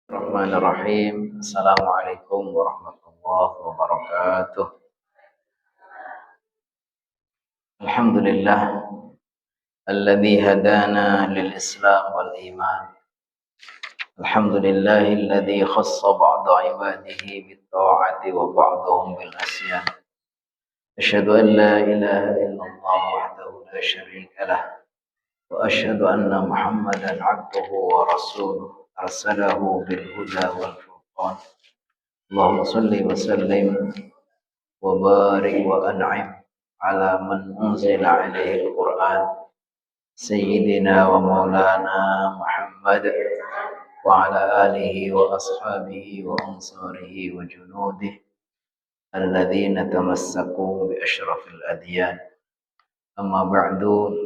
Bismillahirrahmanirrahim. Assalamualaikum warahmatullahi wabarakatuh. Alhamdulillah alladzi hadana lil Islam wal iman. Alhamdulillahilladzi khassa ba'da ibadihi bit ta'ati wa ba'dahum bil asyan. Asyhadu an la ilaha illallah wahdahu la syarika lah wa asyhadu anna Muhammadan 'abduhu wa rasuluh arsalahu bil huda wal furqan. Allahumma shalli wa sallim وبارك وأنعم على من أنزل عليه القرآن سيدنا ومولانا محمد وعلى آله وأصحابه وأنصاره وجنوده الذين تمسكوا بأشرف الأديان. أما بعد،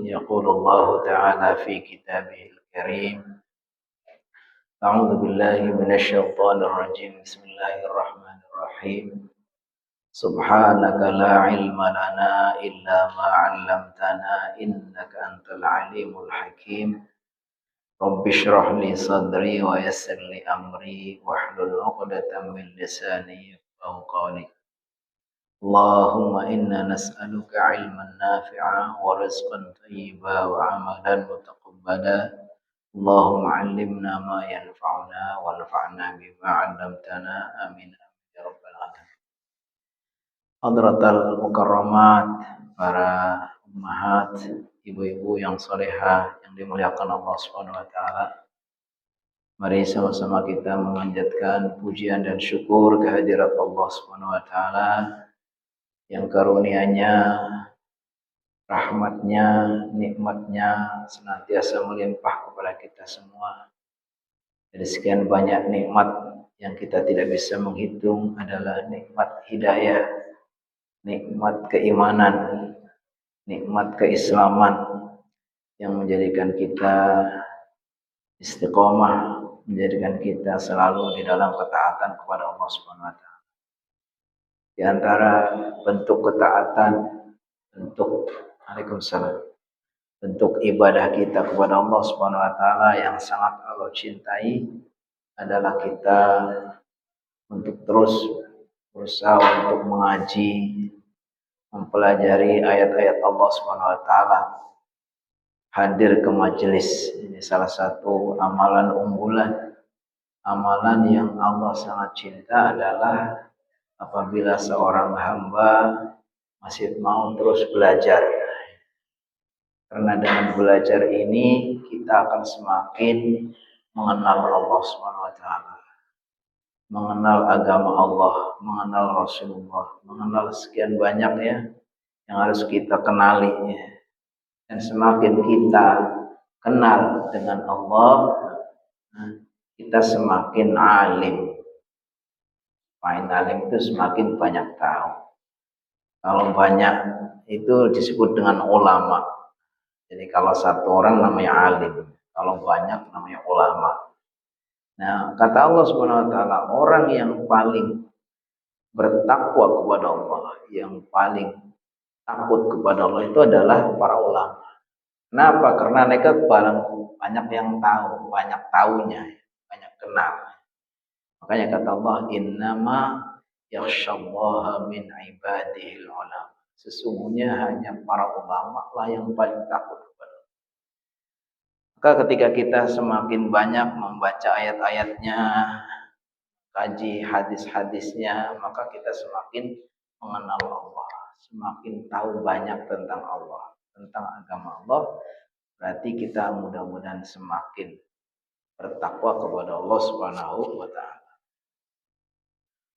يقول الله تعالى في كتابه الكريم: أعوذ بالله من الشيطان الرجيم. بسم الله الرحمن الرحيم. Subhanaka la ilma lana illa ma 'allamtana innaka antal alimul hakim. Rabbi shrah li sadri wa yassir li amri wahlul 'uqdatam min lisani yafqahu qawli. Allahumma inna nas'aluka 'ilman nafi'a wa rizqan thayyiba wa 'amalan mutaqabbala. Allahumma 'allimna ma yanfa'una wanfa'na bima 'allamtana. Amin ya rabbal alamin. Hadratal mukarramat, para ummahat, ibu-ibu yang solehah yang dimuliakan Allah Subhanahu wa taala. Mari sama-sama kita memanjatkan pujian dan syukur kehadirat Allah Subhanahu wa taala yang karunia-Nya, rahmat-Nya, nikmat-Nya senantiasa melimpah kepada kita semua. Dari sekian banyak nikmat yang kita tidak bisa menghitung adalah nikmat hidayah, nikmat keimanan, nikmat keislaman yang menjadikan kita istiqomah, menjadikan kita selalu di dalam ketaatan kepada Allah Subhanahu wa taala. Di antara bentuk ketaatan, bentuk ibadah kita kepada Allah Subhanahu wa taala yang sangat Allah cintai adalah kita untuk terus berusaha untuk mengaji, mempelajari ayat-ayat Allah Subhanahu wa taala, hadir ke majelis. Ini salah satu amalan unggulan. Amalan yang Allah sangat cinta adalah apabila seorang hamba masih mau terus belajar. Karena dengan belajar ini kita akan semakin mengenal Allah Subhanahu wa taala, mengenal agama Allah, mengenal Rasulullah, mengenal sekian banyak ya yang harus kita kenali ya. Dan semakin kita kenal dengan Allah, kita semakin alim. Semakin alim itu semakin banyak tahu. Kalau banyak itu disebut dengan ulama. Jadi kalau satu orang namanya alim, kalau banyak namanya ulama. Nah, kata Allah Subhanahu wa taala, orang yang paling bertakwa kepada Allah, yang paling takut kepada Allah itu adalah para ulama. Kenapa? Karena mereka banyak yang tahu, banyak tahunya, banyak kenal. Makanya kata Allah, innama yakhsyallaha min ibadihil ulama. Sesungguhnya hanya para ulama lah yang paling takut kepada Allah. Maka ketika kita semakin banyak membaca ayat-ayatnya, kaji hadis-hadisnya, maka kita semakin mengenal Allah, semakin tahu banyak tentang Allah, tentang agama Allah. Berarti kita mudah-mudahan semakin bertakwa kepada Allah Subhanahu wa taala.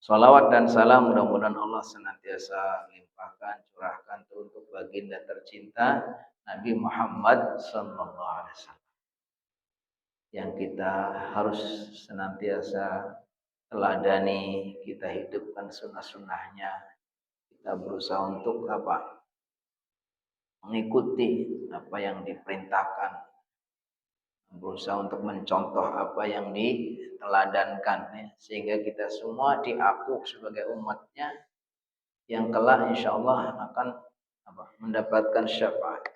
Salawat dan salam mudah-mudahan Allah senantiasa limpahkan, curahkan untuk baginda tercinta Nabi Muhammad sallallahu alaihi wasallam. Yang kita harus senantiasa teladani, kita hidupkan sunnah-sunnahnya. Kita berusaha untuk apa? Mengikuti apa yang diperintahkan, berusaha untuk mencontoh apa yang diteladankan ya, sehingga kita semua diaku sebagai umatnya yang kelak insya Allah akan mendapatkan syafaat.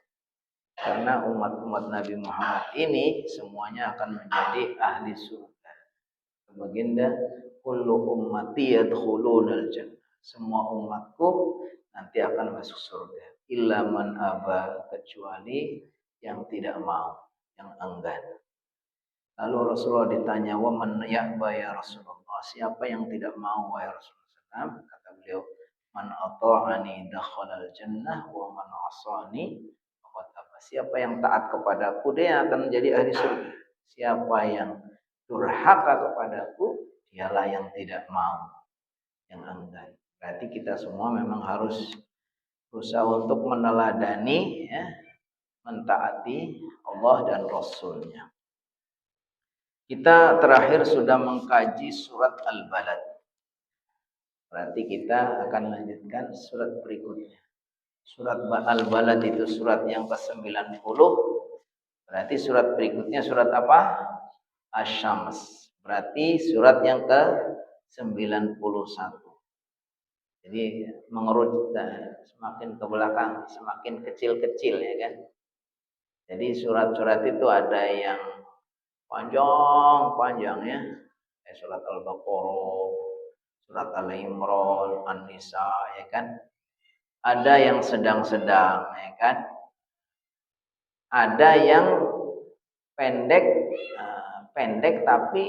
Karena umat-umat Nabi Muhammad ini semuanya akan menjadi ahli surga. baginda, kullu ummati yadkhulunal jannah. Semua umatku nanti akan masuk surga. Illa man aba, kecuali yang tidak mau, yang enggan. Lalu Rasulullah ditanya, wa man ya'ba ya Rasulullah? Siapa yang tidak mau wahai Rasulullah? Kata beliau, man ata'ani dakhalal jannah wa man 'asani faqad aba. Siapa yang taat kepadaku, dia akan menjadi ahli surga. Siapa yang durhaka kepadaku, dialah yang tidak mau, yang enggan. Berarti kita semua memang harus berusaha untuk meneladani, ya, mentaati Allah dan Rasulnya. Kita terakhir sudah mengkaji surat Al-Balad. Berarti kita akan lanjutkan surat berikutnya. Surat Al-Balad itu surat yang ke-90. Berarti surat berikutnya surat apa? Asy-Syams. Berarti surat yang ke-91. Jadi mengerucut semakin ke belakang, semakin kecil-kecil, ya kan. Jadi surat-surat itu ada yang panjang ya. Surat Al-Baqarah, surat Al-Imran, An-Nisa, ya kan. Ada yang sedang-sedang, ya kan. Ada yang pendek tapi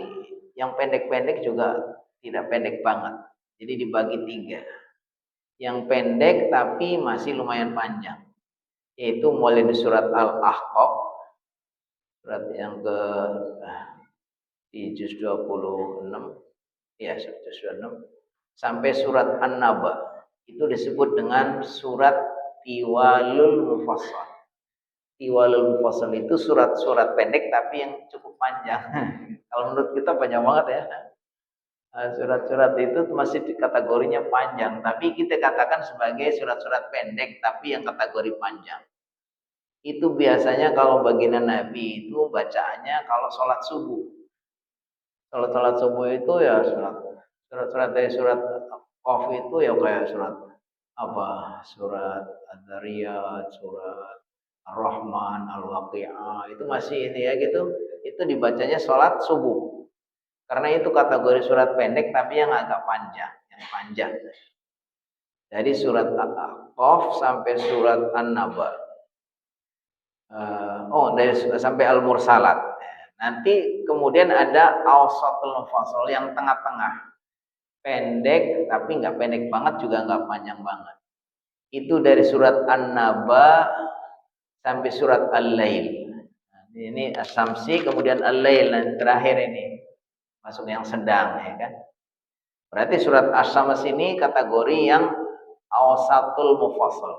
yang pendek-pendek juga tidak pendek banget. Jadi dibagi 3. Yang pendek tapi masih lumayan panjang, yaitu mulai di surat Al-Ahqaf, surat yang di juz 26, ya juz 26, sampai surat An-Naba. Itu disebut dengan surat Tiwalul Mufassal. Tiwalul Mufassal itu surat-surat pendek tapi yang cukup panjang. Kalau menurut kita panjang banget ya. Surat-surat itu masih kategorinya panjang, tapi kita katakan sebagai surat-surat pendek tapi yang kategori panjang. Itu biasanya kalau baginda Nabi itu bacaannya kalau sholat subuh. Sholat subuh itu ya surat-surat dari surat Qaf itu ya kayak surat apa? Surat Ad-Dariyat, surat Ar-Rahman, Al-Waqi'ah, itu masih ini ya gitu. Itu dibacanya sholat subuh. Karena itu kategori surat pendek tapi yang agak panjang, yang panjang. Jadi surat Al-Qaf sampai surat An-Naba. Dari sampai Al-Mursalat. Nanti kemudian ada Awsatul Mufassal yang tengah-tengah. Pendek tapi nggak pendek banget juga nggak panjang banget. Itu dari surat An-Naba sampai surat Al-Lail. Ini As-Samsi, kemudian Al-Lail, dan terakhir ini masuk yang sedang, ya kan. Berarti surat As-Syams ini kategori yang Awsatul Mufassal.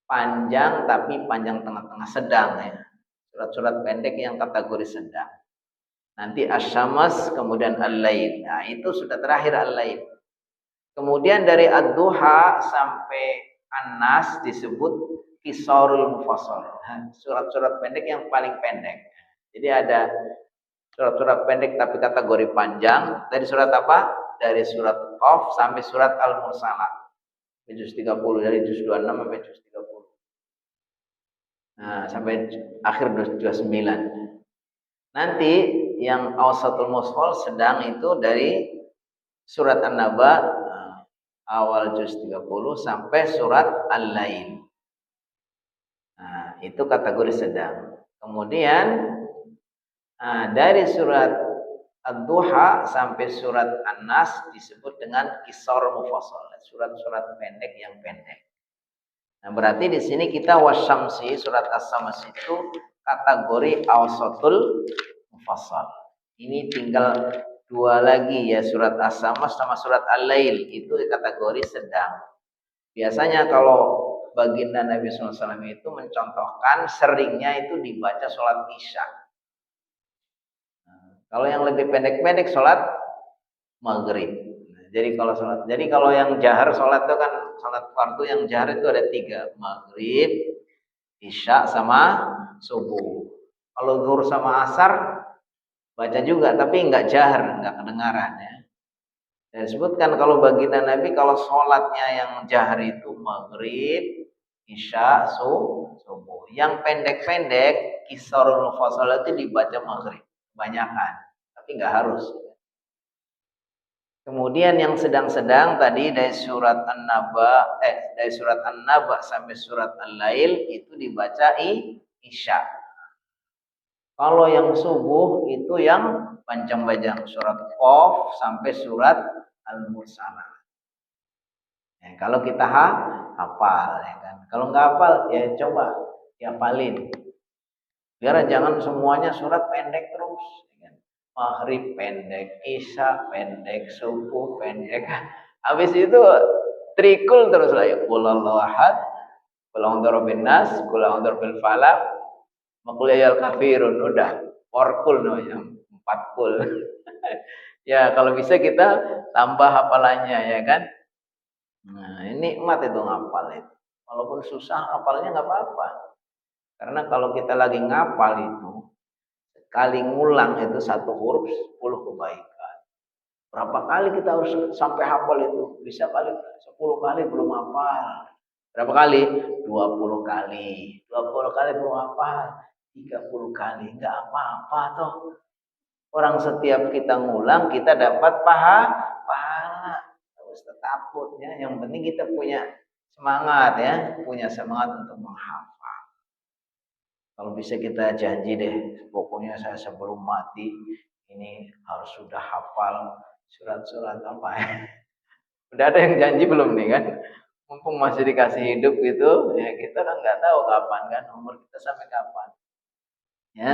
Panjang tapi panjang tengah-tengah, sedang ya. Surat-surat pendek yang kategori sedang. Nanti Asy-Syams, kemudian Al-Lail. Nah, itu sudah terakhir Al-Lail. Kemudian dari Ad-Duha sampai An-Nas disebut Qisarul Mufassal. Surat-surat pendek yang paling pendek. Jadi ada surat-surat pendek tapi kategori panjang. Dari surat apa? Dari surat Qaf sampai surat Al-Mursalat. Juz 30, dari juz 26 sampai juz 30. Nah, sampai akhir juz 29. Nanti yang Awsatul Mufassal sedang itu dari surat An-Naba awal juz 30 sampai surat Al-Lail. Nah, itu kategori sedang. Kemudian dari surat Ad-Duha sampai surat An-Nas disebut dengan Qisar Mufassal, surat-surat pendek yang pendek. Nah, berarti di sini kita Wasyamsi, surat As-Syams itu kategori Awsatul Mufassal. Ini tinggal 2 lagi ya, surat As-Syams sama surat Al-Lail, itu kategori sedang. Biasanya kalau baginda Nabi SAW itu mencontohkan seringnya itu dibaca sholat Isya. Kalau yang lebih pendek-pendek sholat maghrib. Jadi kalau yang jahar sholat itu kan sholat fardu yang jahar itu ada 3, maghrib, isya sama subuh. Kalau zuhur sama asar baca juga tapi nggak jahar, nggak kedengaran ya. Dan disebutkan kalau baginda Nabi kalau sholatnya yang jahar itu maghrib, isya, subuh. Yang pendek-pendek Qisarul Mufassal itu dibaca maghrib, kebanyakan, tapi nggak harus. Kemudian yang sedang-sedang tadi dari surat An-Naba sampai surat Al-Lail itu dibaca Isya. Kalau yang subuh itu yang panjang-panjang surat Qaf sampai surat Al-Mursalah. Ya, kalau kita hafal ya kan. Kalau nggak hafal ya coba hafalin. Biar jangan semuanya surat pendek terus. Ya kan? Maghrib pendek, Isya pendek, subuh pendek. Habis itu trikul terus lah ya. Qul huwallahu ahad, qul a'udzu birabbin nas, qul a'udzu birabbil falaq, qul ya kafirun. Udah, porkul namanya, 4 kul. Ya, kalau bisa kita tambah hafalannya ya kan. Nah, ini nikmat itu ngapal itu. Walaupun susah hafalnya nggak apa-apa. Karena kalau kita lagi ngapal itu, sekali ngulang itu satu huruf 10 kebaikan. Berapa kali kita harus sampai hafal itu? Bisa kali 10 kali belum hafal. Berapa kali? 20 kali. 20 kali belum hafal. 30 kali. Enggak apa-apa toh. Orang setiap kita ngulang, kita dapat pahala. Terus takut ya. Yang penting kita punya semangat ya. Punya semangat untuk menghafal. Kalau bisa kita janji deh. Pokoknya saya sebelum mati, ini harus sudah hafal surat-surat apa ya. Udah ada yang janji belum nih kan? Mumpung masih dikasih hidup gitu, ya kita kan nggak tahu kapan kan, umur kita sampai kapan. Ya,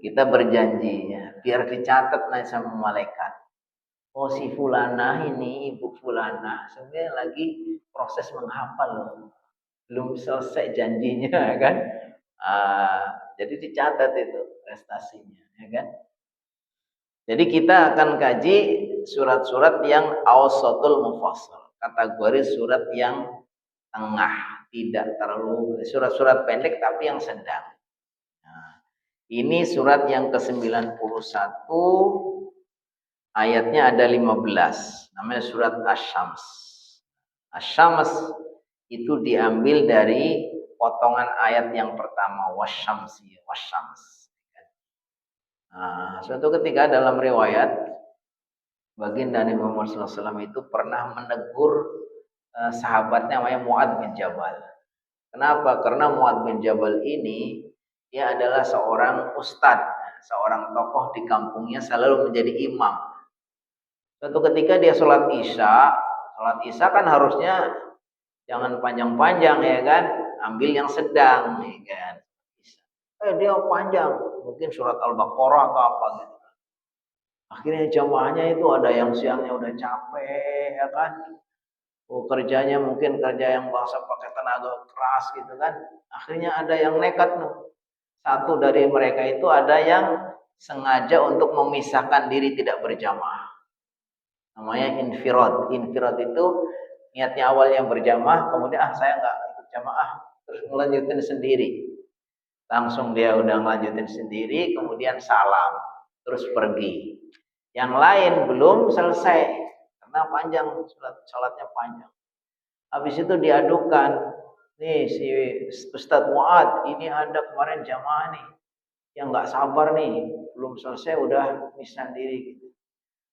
kita berjanji ya, biar dicatat nanti sama malaikat. Oh si fulana ini, ibu fulana, sebenarnya lagi proses menghafal loh. Belum selesai janjinya kan. Jadi dicatat itu prestasinya, ya kan? Jadi kita akan kaji surat-surat yang awsatul mufassal, kategori surat yang tengah, tidak terlalu surat-surat pendek tapi yang sedang. Nah, ini surat yang ke-91, ayatnya ada 15, namanya surat Asy-Syams. Asy-Syams itu diambil dari potongan ayat yang pertama, wasyamsi, wasyams. Nah, suatu ketika dalam riwayat baginda Nabi Muhammad SAW itu pernah menegur sahabatnya namanya Mu'adz bin Jabal. Kenapa? Karena Mu'adz bin Jabal ini dia adalah seorang ustadz, seorang tokoh di kampungnya selalu menjadi imam. Suatu ketika dia sholat isya kan harusnya jangan panjang-panjang ya kan, ambil yang sedang ya kan. Dia panjang, mungkin surat Al-Baqarah atau apa gitu. Akhirnya jamaahnya itu ada yang siangnya udah capek ya kan. Kerjanya mungkin kerja yang bahasa pakai tenaga keras gitu kan. Akhirnya ada yang nekat tuh. Satu dari mereka itu ada yang sengaja untuk memisahkan diri tidak berjamaah. Namanya infirad. Infirad itu niatnya awalnya berjamaah, kemudian saya nggak ikut jamaah, terus melanjutin sendiri. Langsung dia udah melanjutin sendiri, kemudian salam, terus pergi. Yang lain belum selesai karena panjang, sholatnya panjang. Habis itu diadukan, nih si Ustadz Mu'adz ini ada kemarin jamaah nih yang nggak sabar nih, belum selesai udah misah diri gitu.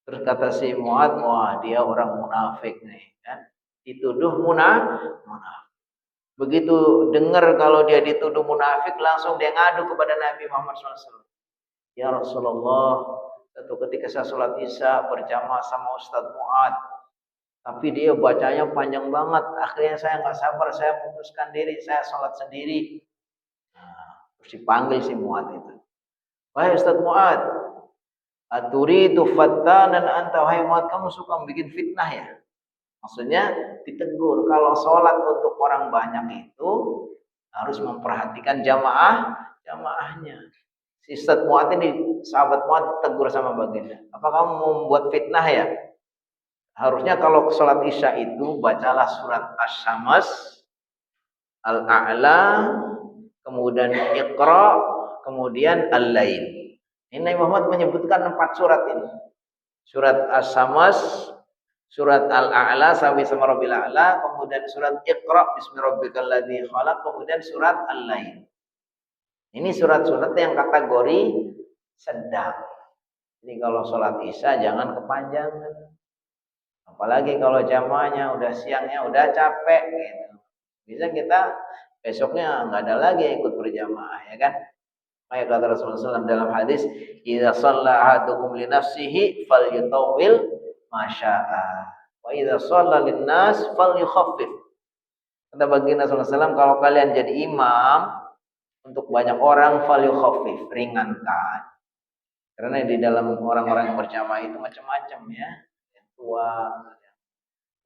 Terus kata si Mu'adz, wah dia orang munafik nih kan, dituduh munafik. Begitu dengar kalau dia dituduh munafik, langsung dia ngadu kepada Nabi Muhammad SAW. Ya Rasulullah, satu ketika saya sholat isya berjamaah sama Ustadz Mu'adz, tapi dia bacanya panjang banget. Akhirnya saya nggak sabar, saya memutuskan diri, saya sholat sendiri. Nah, terus dipanggil si Mu'adz itu. Wahai Ustadz Mu'adz, aturidu fattanan anta, wahai Mu'adz, kamu suka bikin fitnah ya? Maksudnya ditegur, kalau sholat untuk orang banyak itu harus memperhatikan jamaahnya. Si Ustadz Mu'adz ini, sahabat Mu'adz tegur sama baginda. Apa kamu mau membuat fitnah ya? Harusnya kalau sholat isya itu bacalah surat Asy-Syams, Al-A'la, kemudian Iqra, kemudian Al-Lail. Ini Nabi Muhammad menyebutkan 4 surat ini. Surat Asy-Syams, surat Al-A'la, Sabbi Isma Rabbil A'la, kemudian surat Iqra, Bismi Rabbikal Ladzi Khalaq, kemudian surat Al-Lail. Ini surat-surat yang kategori sedang. Jadi kalau sholat isya jangan kepanjangan. Apalagi kalau jamaahnya udah siangnya udah capek gitu. Bisa kita besoknya nggak ada lagi yang ikut berjamaah ya kan. Maka kata Rasulullah SAW dalam hadis, "Idza shalla ahadukum li nafsihi falyutawwil ma syaa. Wa idza shalla lin-nas falyukhaffif." Kata baginda Rasulullah SAW, kalau kalian jadi imam untuk banyak orang falyukhaffif, ringankan. Karena di dalam orang-orang yang berjamaah itu macam-macam ya. Yang tua,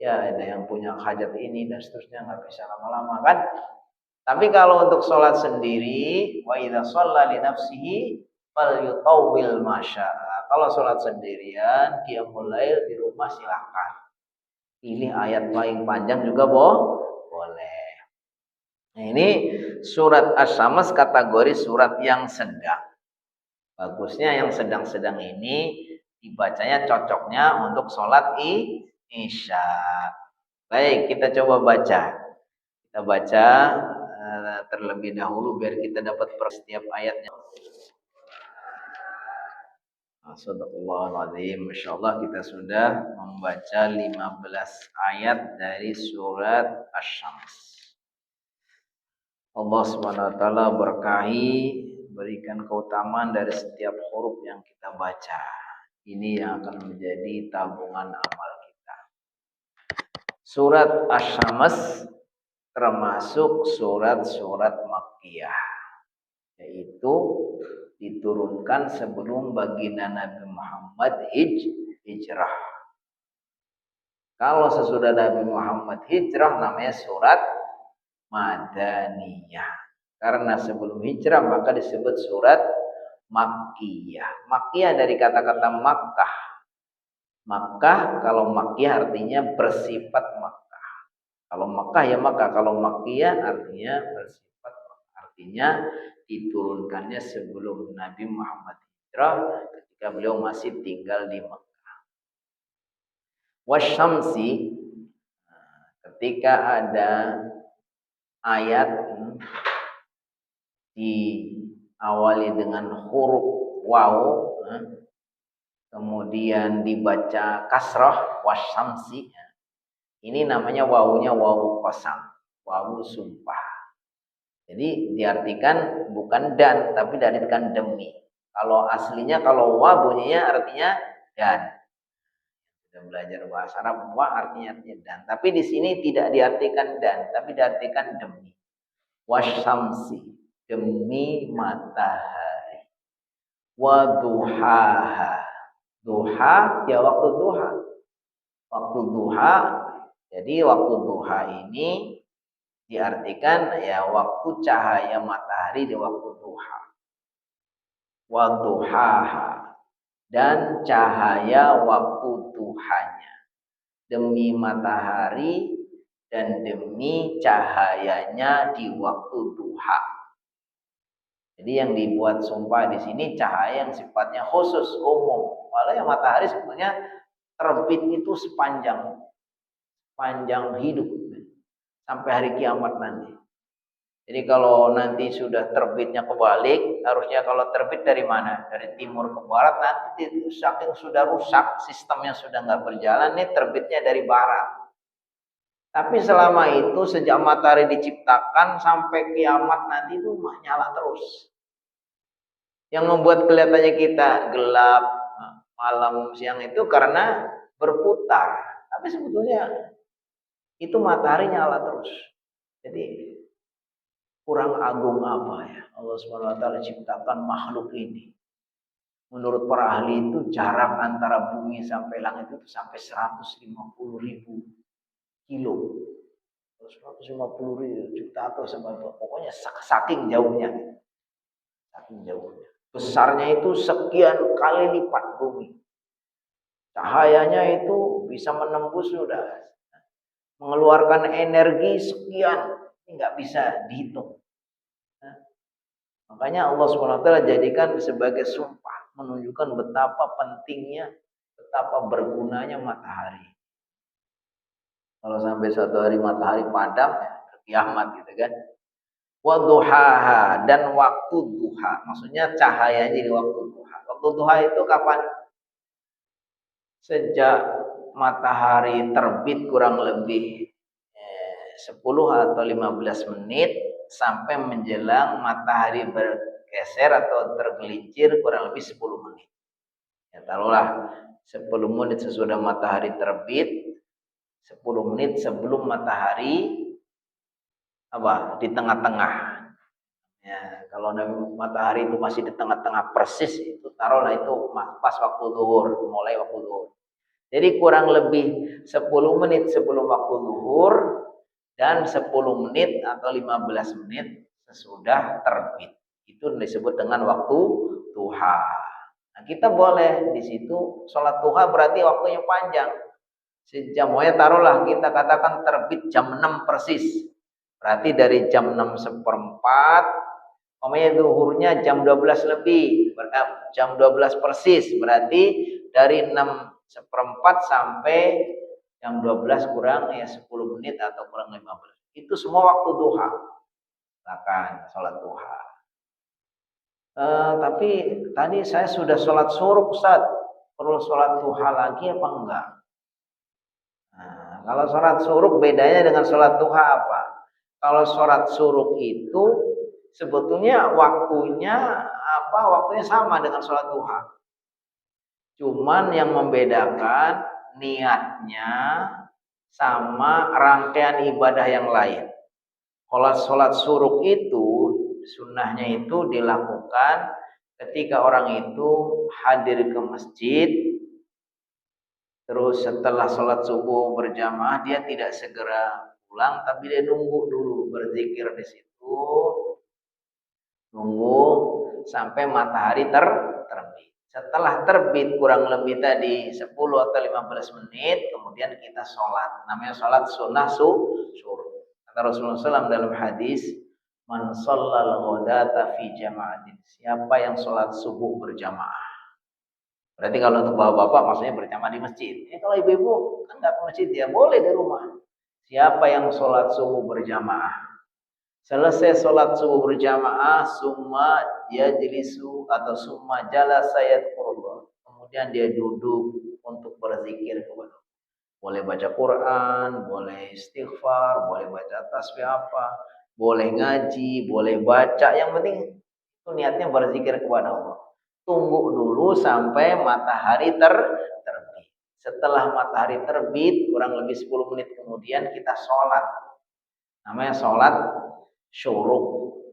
ya ada yang punya hajat ini dan seterusnya, nggak bisa lama-lama kan. Tapi kalau untuk sholat sendiri, wa idza shalla li nafsihi falyutawwil ma syaa. Kalau sholat sendirian, qiyamul lail di rumah silakan. Pilih ayat paling panjang juga boleh. Nah, ini surat Asy-Syams kategori surat yang sedang. Bagusnya yang sedang-sedang ini dibacanya cocoknya untuk sholat isya. Baik, kita coba baca. Kita baca terlebih dahulu biar kita dapat per setiap ayatnya. Astagfirullahaladzim. Masya Allah kita sudah membaca 15 ayat dari surat Asy-Syams. Allah SWT berkahi, berikan keutamaan dari setiap huruf yang kita baca. Ini yang akan menjadi tabungan amal kita. Surat Asy-Syams termasuk surat-surat Makkiyah, yaitu diturunkan sebelum baginda Nabi Muhammad hijrah. Kalau sesudah Nabi Muhammad hijrah namanya surat Madaniyah. Karena sebelum hijrah maka disebut surat Makkiyah. Makkiyah dari kata-kata Makkah. Makkah kalau Makkiyah artinya bersifat Makkah. Kalau Makkah ya Makkah, kalau Makkiyah artinya bersifat Makkah. Artinya diturunkannya sebelum Nabi Muhammad hijrah ketika beliau masih tinggal di Makkah. Wasyamsi, ketika ada ayat diawali dengan huruf waw, kemudian dibaca kasrah wasyamsi, ini namanya wawunya wawu qasam, wawu sumpah. Jadi diartikan bukan dan, tapi diartikan demi. Kalau aslinya kalau wa bunyinya artinya dan. Kita belajar bahasa Arab, wa artinya dan. Tapi di sini tidak diartikan dan, tapi diartikan demi. Wasyamsi, demi matahari. Wa duhaha. Duha ya waktu duha. Waktu duha. Jadi waktu duha ini diartikan ya waktu cahaya matahari di waktu duha. Wa duhaha, dan cahaya waktu duhanya. Demi matahari dan demi cahayanya di waktu duha. Jadi yang dibuat sumpah di sini cahaya yang sifatnya khusus umum. Walau yang matahari sebenarnya terbit itu sepanjang hidup sampai hari kiamat nanti. Jadi kalau nanti sudah terbitnya kebalik, harusnya kalau terbit dari mana? Dari timur ke barat, nanti saking sudah rusak, sistemnya sudah nggak berjalan, nih terbitnya dari barat. Tapi selama itu sejak matahari diciptakan sampai kiamat nanti itu nyala terus. Yang membuat kelihatannya kita gelap, malam, siang itu karena berputar. Tapi sebetulnya itu matahari nyala terus. Jadi kurang agung apa ya Allah SWT ciptakan makhluk ini. Menurut para ahli itu jarak antara bumi sampai langit itu sampai 150.000 kilo. 150.000 juta atau sebagainya. Pokoknya saking jauhnya. Saking jauhnya. Besarnya itu sekian kali lipat bumi. Cahayanya itu bisa menembus sudah. Mengeluarkan energi sekian. Ini nggak bisa dihitung. Makanya Allah SWT jadikan sebagai sumpah, menunjukkan betapa pentingnya, betapa bergunanya matahari. Kalau sampai suatu hari matahari padam, ya kiamat gitu kan. Wa duhaha, dan waktu duha, maksudnya cahayanya di waktu duha. Waktu duha itu kapan? Sejak matahari terbit kurang lebih 10 atau 15 menit sampai menjelang matahari bergeser atau tergelincir kurang lebih 10 menit. Ya taruhlah 10 menit sesudah matahari terbit, 10 menit sebelum matahari di tengah-tengah. Ya, kalau matahari itu masih di tengah-tengah persis, itu taruhlah itu pas waktu zuhur, mulai waktu zuhur. Jadi kurang lebih 10 menit sebelum waktu zuhur dan 10 menit atau 15 menit sesudah terbit. Itu disebut dengan waktu duha. Nah, kita boleh di situ sholat duha berarti waktunya panjang. Sejam, taruhlah kita katakan terbit jam 6 persis. Berarti dari jam 6 seperempat, zuhurnya jam 12 lebih, jam 12 persis. Berarti dari 6 seperempat sampai jam 12 kurang 10 menit atau kurang 15. Itu semua waktu duha. Silakan sholat duha. Tapi tadi saya sudah sholat syuruk, Ustaz. Perlu sholat duha lagi apa enggak? Nah, kalau sholat syuruk bedanya dengan sholat duha apa? Kalau sholat syuruk itu sebetulnya waktunya waktunya sama dengan sholat duha. Cuman yang membedakan niatnya sama rangkaian ibadah yang lain. Kalau sholat syuruk itu sunnahnya itu dilakukan ketika orang itu hadir ke masjid. Terus setelah sholat subuh berjamaah dia tidak segera pulang, tapi dia nunggu dulu berzikir di situ, nunggu sampai matahari terbit. Setelah terbit kurang lebih tadi 10 atau 15 menit, kemudian kita sholat. Namanya sholat sunnah syuruk. Kata Rasulullah SAW dalam hadis, man shallal ghadata fi jama'atin. Siapa yang sholat subuh berjamaah. Berarti kalau untuk bapak-bapak maksudnya berjamaah di masjid. Ini kalau ibu-ibu kan nggak ke masjid ya, boleh di rumah. Siapa yang sholat subuh berjamaah. Selesai sholat subuh berjamaah, summa yajlisu atau summa jalasa yadhkurullah. Kemudian dia duduk untuk berzikir kepada Allah. Boleh baca Quran, boleh istighfar, boleh baca tasbih boleh ngaji, boleh baca. Yang penting itu niatnya berzikir kepada Allah. Tunggu dulu sampai matahari terbit. Setelah matahari terbit, kurang lebih 10 menit kemudian kita sholat. Namanya sholat syuruk.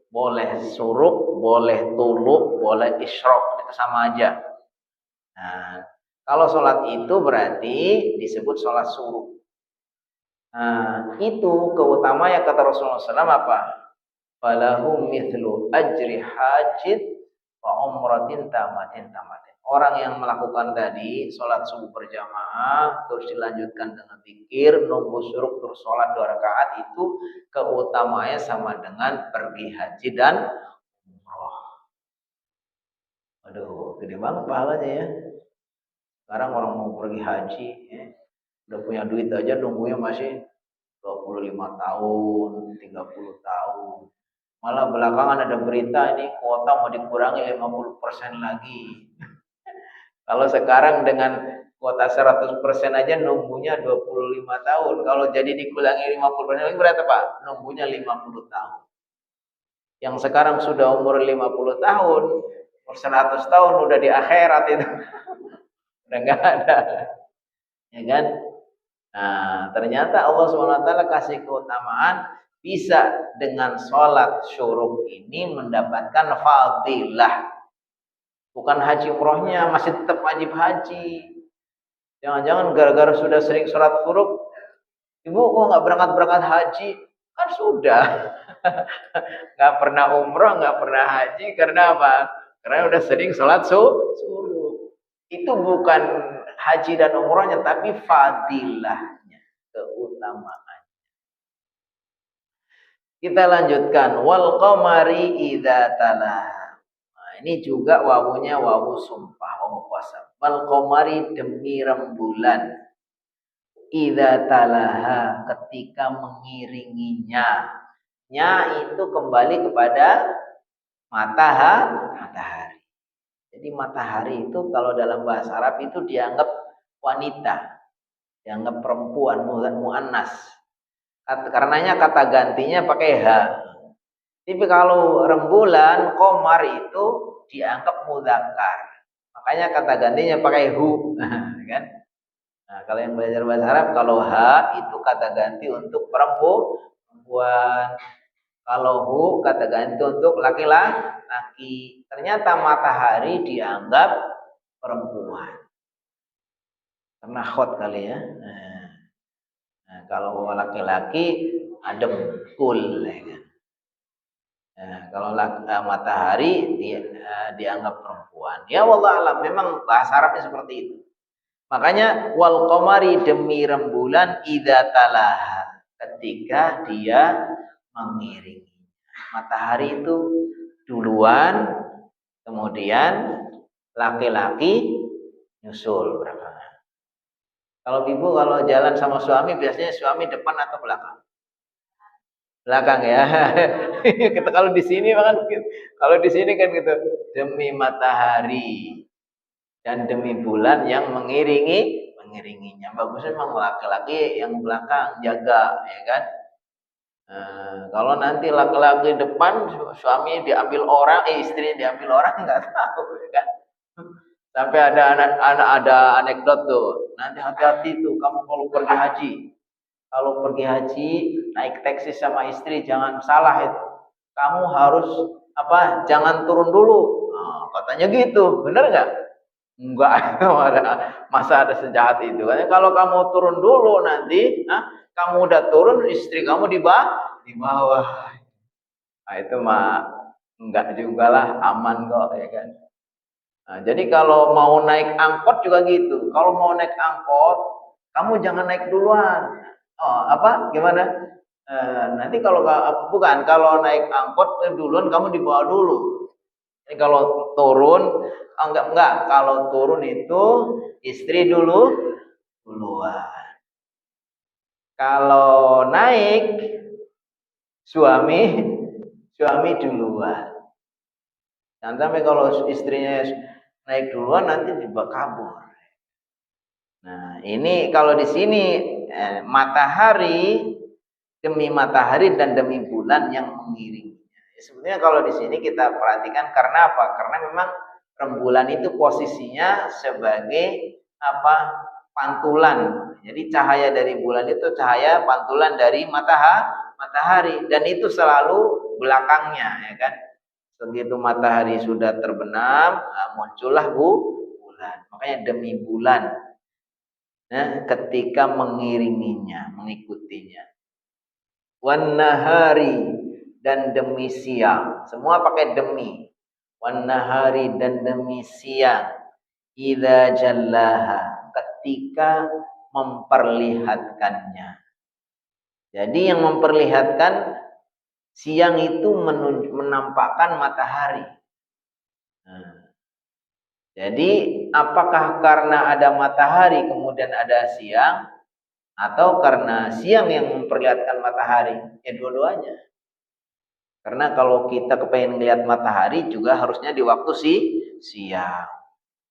Boleh syuruk, boleh tuluk, boleh isyrok. Itu sama aja. Nah, kalau sholat itu berarti disebut sholat syuruk. Nah, itu keutamaan yang kata Rasulullah SAW apa? Falahu mithlu ajri hajid wa umratin tamatin. Orang yang melakukan tadi sholat subuh berjamaah terus dilanjutkan dengan zikir, nunggu syuruk terus sholat 2 rakaat itu keutamaannya sama dengan pergi haji dan umroh. Aduh, gede banget pahalanya ya. Sekarang orang mau pergi haji udah punya duit aja nunggunya masih 25 tahun, 30 tahun. Malah belakangan ada berita ini kuota mau dikurangi 50% lagi. Kalau sekarang dengan kuota 100% aja nunggunya 25 tahun. Kalau jadi dikurangi 50% lagi berarti Pak? Nunggunya 50 tahun. Yang sekarang sudah umur 50 tahun, umur 100 tahun udah di akhirat itu. Udah enggak ada. Ya kan? Nah, ternyata Allah SWT kasih keutamaan bisa dengan sholat syuruk ini mendapatkan fadilah. Bukan haji umrohnya, masih tetap wajib haji. Jangan-jangan gara-gara sudah sering sholat syuruk, ibu kok nggak berangkat-berangkat haji? Kan sudah. Nggak pernah umroh, nggak pernah haji. Karena apa? Karena udah sering sholat syuruk. Itu bukan haji dan umrohnya, tapi fadilahnya, keutamaan. Kita lanjutkan. Wal qamari idza talaha. Nah, ini juga wawunya wawu sumpah, wawu qasam. Wal qamari demi rembulan. Idza talaha ketika mengiringinya. Nya itu kembali kepada matahari. Jadi matahari itu kalau dalam bahasa Arab itu dianggap wanita. dianggap perempuan muannas. Karenanya kata gantinya pakai H. Tapi kalau rembulan, qamar itu dianggap mudzakkar. Makanya kata gantinya pakai hu, kan? Nah, kalau yang belajar bahasa Arab, kalau H itu kata ganti untuk perempuan. Kalau hu kata ganti untuk laki-laki. Ternyata matahari dianggap perempuan. Karena hot kali ya. Nah, kalau laki-laki adem, cool. Ya kan? Nah, kalau matahari dianggap perempuan. Ya wallah alam, memang bahasa Arabnya seperti itu. Makanya wal qamari demi rembulan idza talaha, ketika dia mengiringi. Matahari itu duluan, kemudian laki-laki nyusul berapa. Kalau ibu kalau jalan sama suami biasanya suami depan atau belakang? Belakang ya. Kita kalau di sini kan kalau di sini kan gitu, demi matahari dan demi bulan yang mengiringinya. Bagusnya memang laki-laki yang belakang jaga, ya kan? Kalau nanti laki-laki depan, suami diambil orang, istri diambil orang, nggak tahu, ya kan? Sampai ada anekdot tuh. Nanti hati-hati tuh kamu kalau pergi haji. Kalau pergi haji naik taksi sama istri jangan salah itu. Kamu harus apa? Jangan turun dulu. Nah, katanya gitu, bener nggak? Enggak, masa ada sejahat itu. Kalau kamu turun dulu nanti, kamu udah turun, istri kamu di bawah. Nah, itu mah enggak juga lah, aman kok ya kan. Nah, jadi kalau mau naik angkot juga gitu. Kalau mau naik angkot, kamu jangan naik duluan. Oh, apa? Gimana? Nanti kalau bukan kalau naik angkot duluan kamu dibawa dulu. Jadi kalau turun, enggak. Kalau turun itu istri duluan. Kalau naik suami duluan. Jangan sampai kalau istrinya naik duluan nanti dibawa kabur. Nah, ini kalau di sini matahari demi matahari dan demi bulan yang mengiringinya. Sebetulnya kalau di sini kita perhatikan karena apa? Karena memang rembulan itu posisinya sebagai apa? Pantulan. Jadi cahaya dari bulan itu cahaya pantulan dari matahari dan itu selalu belakangnya, ya kan? Begitu matahari sudah terbenam, muncullah bulan. Makanya demi bulan. Ketika mengiringinya, mengikutinya. Wan nahari dan demi siang. Semua pakai demi. Wan nahari dan demi siang. Idza jallaha, ketika memperlihatkannya. Jadi yang memperlihatkan siang itu menampakkan matahari. Jadi apakah karena ada matahari kemudian ada siang, atau karena siang yang memperlihatkan matahari? Ya dua-duanya. Karena kalau kita kepengen lihat matahari juga harusnya di waktu siang.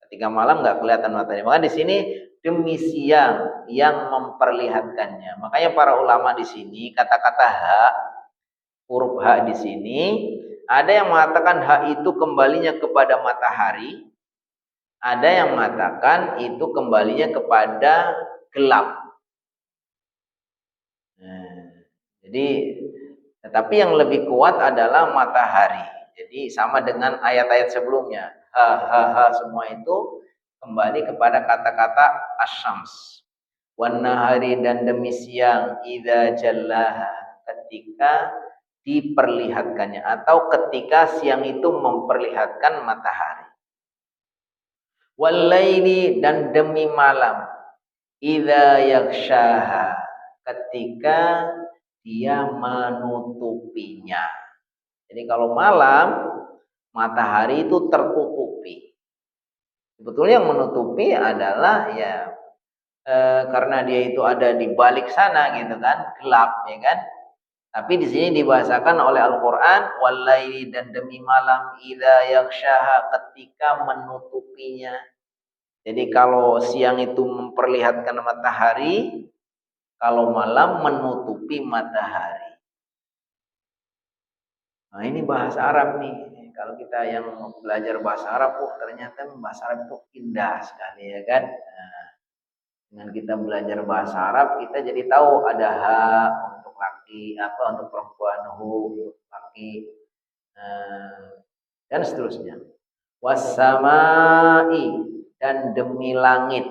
Ketika malam nggak kelihatan matahari. Maka di sini demi siang yang memperlihatkannya. Makanya para ulama di sini kata-kata hak, huruf hak di sini ada yang mengatakan hak itu kembalinya kepada matahari, ada yang mengatakan itu kembalinya kepada gelap. Jadi tetapi yang lebih kuat adalah matahari. Jadi sama dengan ayat-ayat sebelumnya. Semua itu kembali kepada kata-kata asyams. Wan nahari dan demi siang idza jallaha, ketika diperlihatkannya atau ketika siang itu memperlihatkan matahari. Wal laili dan demi malam idza yaghshaha, ketika dia menutupinya. Jadi kalau malam matahari itu tertutupi. Sebetulnya yang menutupi adalah ya karena dia itu ada di balik sana gitu kan, gelap ya kan. Tapi di sini dibahasakan oleh Al-Qur'an walaili dan demi malam idza yaghshaha, ketika menutupinya. Jadi kalau siang itu memperlihatkan matahari, kalau malam menutupi matahari. Nah, ini bahasa Arab nih. Kalau kita yang belajar bahasa Arab, ternyata bahasa Arab itu indah sekali ya kan. Nah, dengan kita belajar bahasa Arab, kita jadi tahu ada ha untuk laki, apa untuk perempuan, hu untuk laki, dan seterusnya. Wassamai, dan demi langit.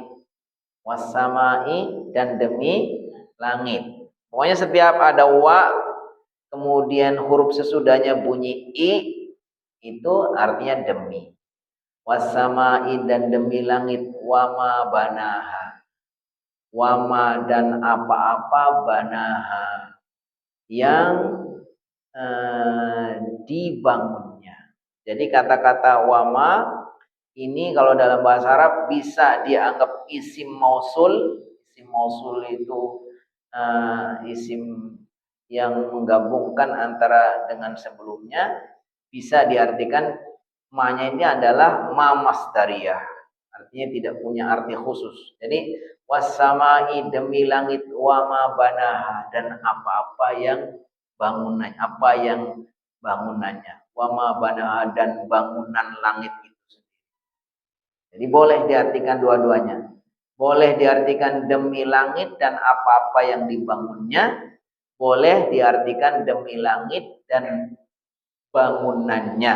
Wassamai, dan demi langit. Pokoknya setiap ada wa, kemudian huruf sesudahnya bunyi i, itu artinya demi. Wassamai, dan demi langit, wama banaha. Wama, dan apa-apa, banaha, yang dibangunnya. Jadi kata-kata wama ini kalau dalam bahasa Arab bisa dianggap isim mausul. Isim mausul itu isim yang menggabungkan antara dengan sebelumnya. Bisa diartikan ma-nya ini adalah ma masdariyah. Artinya tidak punya arti khusus. Jadi wassamai, demi langit, wama banaha, dan apa-apa yang bangunannya, apa yang bangunannya, wama banaha, dan bangunan langit itu sendiri. Jadi boleh diartikan dua-duanya. Boleh diartikan demi langit dan apa-apa yang dibangunnya, boleh diartikan demi langit dan bangunannya.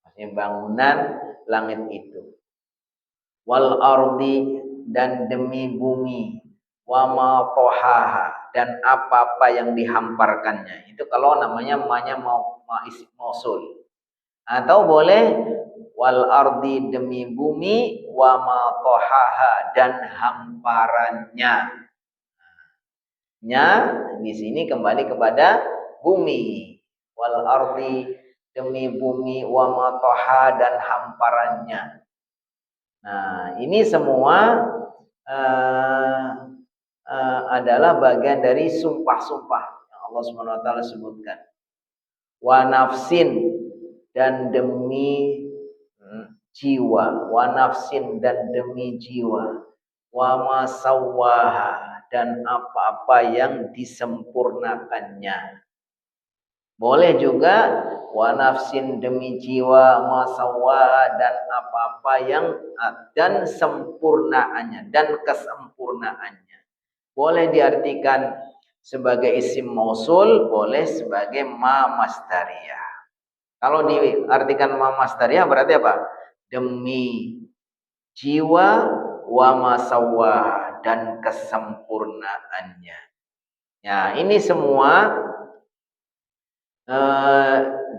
Maksudnya bangunan langit itu. Wal ardi, dan demi bumi, wama tohaha, dan apa-apa yang dihamparkannya. Itu kalau namanya mau isim mausul. Atau boleh wal ardi, demi bumi, wama tohaha, dan hamparannya. Nya di sini kembali kepada bumi. Wal ardi, demi bumi, wama toha, dan hamparannya. Nah, ini semua adalah bagian dari sumpah-sumpah yang Allah SWT sebutkan. Wa nafsin, dan demi jiwa. Wa nafsin, dan demi jiwa. Wa masawaha, dan apa-apa yang disempurnakannya. Boleh juga wa nafsin, demi jiwa, masawa, dan apa-apa yang dan sempurnaannya dan kesempurnaannya. Boleh diartikan sebagai isim mausul, boleh sebagai ma masdariyah. Kalau diartikan ma masdariyah berarti apa? Demi jiwa, wa masawa, dan kesempurnaannya. Ya, ini semua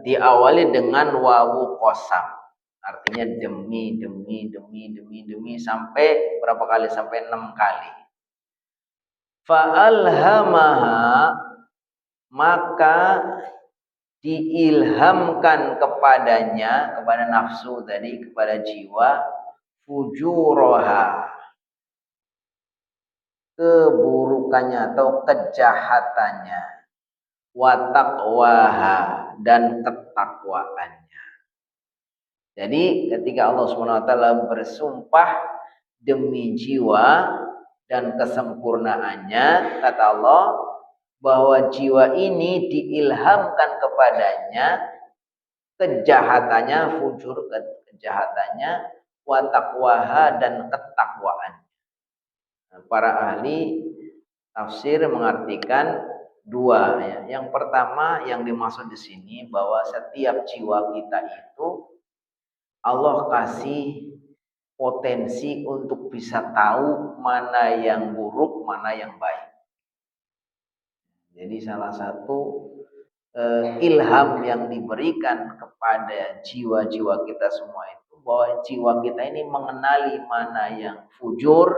diawali dengan wawu qasam, artinya demi sampai berapa kali? Sampai 6 kali. Fa'alhamaha, maka diilhamkan kepadanya, kepada nafsu tadi, kepada jiwa, fujuraha, keburukannya atau kejahatannya, wa taqwaha, dan ketakwaannya. Jadi ketika Allah SWT bersumpah demi jiwa dan kesempurnaannya, kata Allah bahwa jiwa ini diilhamkan kepadanya kejahatannya, fujur kejahatannya, wa taqwaha, dan ketakwaannya. Nah, para ahli tafsir mengartikan dua ya. Yang pertama yang dimaksud di sini bahwa setiap jiwa kita itu Allah kasih potensi untuk bisa tahu mana yang buruk, mana yang baik. Jadi salah satu ilham yang diberikan kepada jiwa-jiwa kita semua itu bahwa jiwa kita ini mengenali mana yang fujur,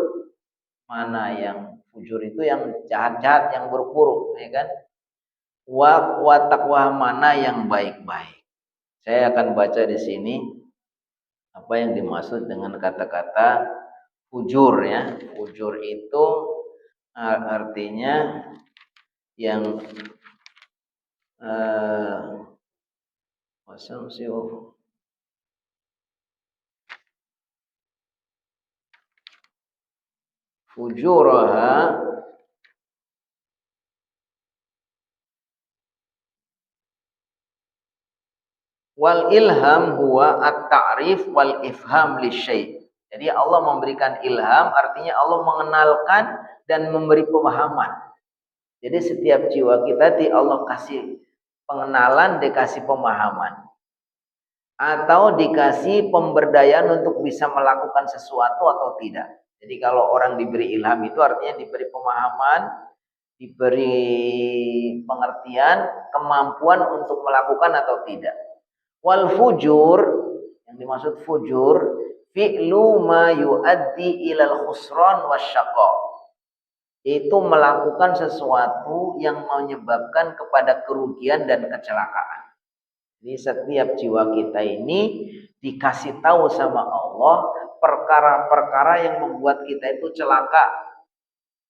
mana yang fujur itu yang jahat-jahat, yang buruk-buruk, ya kan? Wa taqwa, mana yang baik-baik. Saya akan baca di sini apa yang dimaksud dengan kata-kata fujur ya. Fujur itu artinya yang fujuraha wal ilham huwa at-ta'rif wal ifham lisyai'. Jadi Allah memberikan ilham artinya Allah mengenalkan dan memberi pemahaman. Jadi setiap jiwa kita di Allah kasih pengenalan, dikasih pemahaman. Atau dikasih pemberdayaan untuk bisa melakukan sesuatu atau tidak. Jadi kalau orang diberi ilham itu artinya diberi pemahaman, diberi pengertian, kemampuan untuk melakukan atau tidak. Wal fujur, yang dimaksud fujur, fi'lu ma yuaddi ilal khusran wasyaqa. Itu melakukan sesuatu yang menyebabkan kepada kerugian dan kecelakaan. Jadi setiap jiwa kita ini dikasih tahu sama Allah perkara-perkara yang membuat kita itu celaka,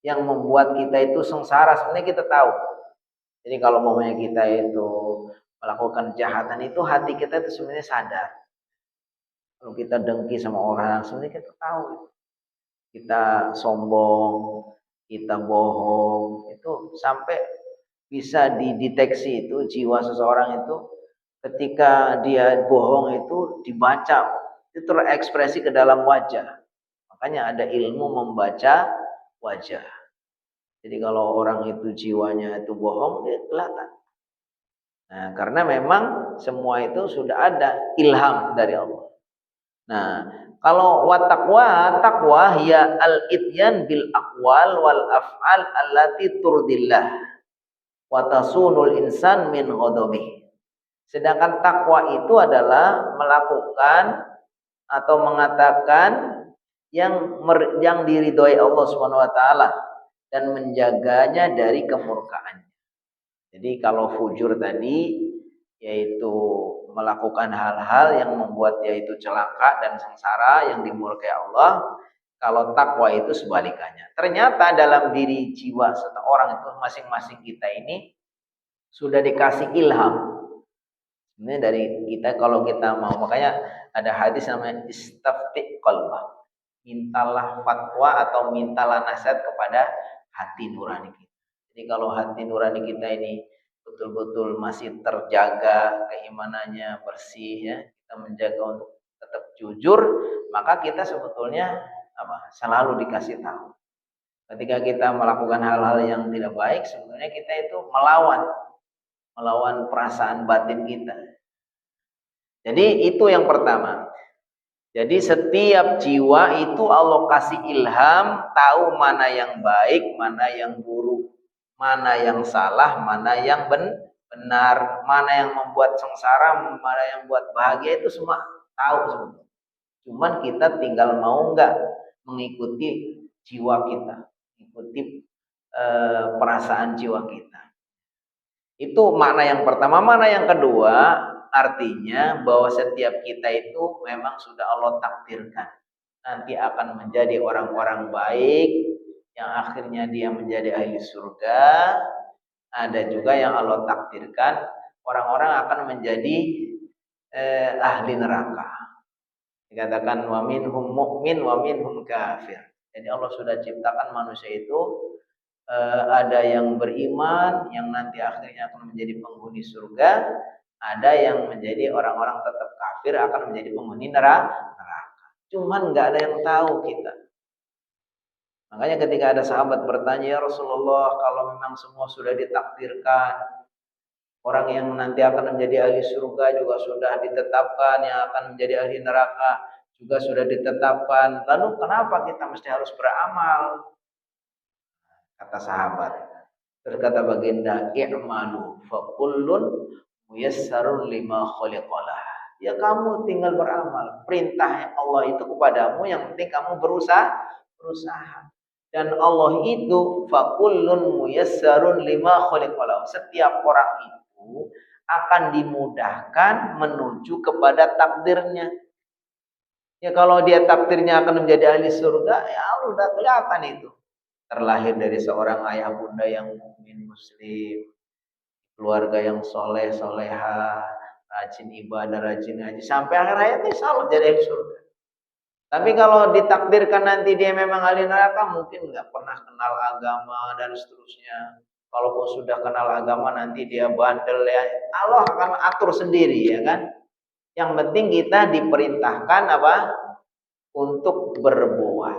yang membuat kita itu sengsara. Sebenarnya kita tahu. Jadi kalau momennya kita itu melakukan kejahatan itu hati kita itu sebenarnya sadar. Kalau kita dengki sama orang, sebenarnya kita tahu. Kita sombong, kita bohong, itu sampai bisa dideteksi itu jiwa seseorang itu ketika dia bohong itu dibaca, itu terekspresi ke dalam wajah. Makanya ada ilmu membaca wajah. Jadi kalau orang itu jiwanya itu bohong, dia kelihatan. Nah, karena memang semua itu sudah ada ilham dari Allah. Nah, kalau takwa hiya al-ityan bil aqwal wal af'al allati turdillah wa tasunul insan min ghadabihi. Sedangkan takwa itu adalah melakukan atau mengatakan yang diridhoi Allah Subhanahu wa taala dan menjaganya dari kemurkaannya. Jadi kalau fujur tadi yaitu melakukan hal-hal yang membuat dia itu celaka dan sengsara yang dimurkai Allah. Kalau takwa itu sebalikannya. Ternyata dalam diri jiwa seseorang itu masing-masing kita ini sudah dikasih ilham. Ini dari kita kalau kita mau, makanya ada hadis namanya istafti qalbah. Mintalah fatwa atau mintalah nasihat kepada hati nurani kita. Jadi kalau hati nurani kita ini betul-betul masih terjaga keimanannya bersih ya, kita menjaga untuk tetap jujur, maka kita sebetulnya selalu dikasih tahu. Ketika kita melakukan hal-hal yang tidak baik, sebetulnya kita itu melawan perasaan batin kita. Jadi itu yang pertama. Jadi setiap jiwa itu Allah kasih ilham, tahu mana yang baik, mana yang buruk, mana yang salah, mana yang benar, mana yang membuat sengsara, mana yang membuat bahagia, itu semua tahu sebetulnya. Cuman kita tinggal mau enggak mengikuti jiwa kita, mengikuti perasaan jiwa kita. Itu makna yang pertama. Makna yang kedua, artinya bahwa setiap kita itu memang sudah Allah takdirkan nanti akan menjadi orang-orang baik yang akhirnya dia menjadi ahli surga. Ada juga yang Allah takdirkan orang-orang akan menjadi ahli neraka. Dikatakan wa minhum mu'min wa minhum kafir. Jadi Allah sudah ciptakan manusia itu ada yang beriman yang nanti akhirnya akan menjadi penghuni surga, ada yang menjadi orang-orang tetap kafir akan menjadi penghuni neraka. Cuman nggak ada yang tahu kita. Makanya ketika ada sahabat bertanya, ya Rasulullah, kalau memang semua sudah ditakdirkan, orang yang nanti akan menjadi ahli surga juga sudah ditetapkan, yang akan menjadi ahli neraka juga sudah ditetapkan, lalu kenapa kita mesti harus beramal? Kata sahabat, berkata baginda, i'malu fa kullun muyassarun lima khuliqalah. Ya kamu tinggal beramal. Perintah Allah itu kepadamu, yang penting kamu berusaha. Dan Allah itu fa kullun muyassarun lima khuliqalah. Setiap orang itu akan dimudahkan menuju kepada takdirnya. Ya kalau dia takdirnya akan menjadi ahli surga, ya udah kelihatan itu. Terlahir dari seorang ayah bunda yang mukmin muslim, keluarga yang soleh soleha, rajin ibadah, rajin haji, sampai akhir hayatnya insya Allah jadi ahli surga. Tapi kalau ditakdirkan nanti dia memang ahli neraka, mungkin nggak pernah kenal agama dan seterusnya. Kalaupun sudah kenal agama nanti dia bandel ya. Allah akan atur sendiri ya kan. Yang penting kita diperintahkan apa? Untuk berbuat.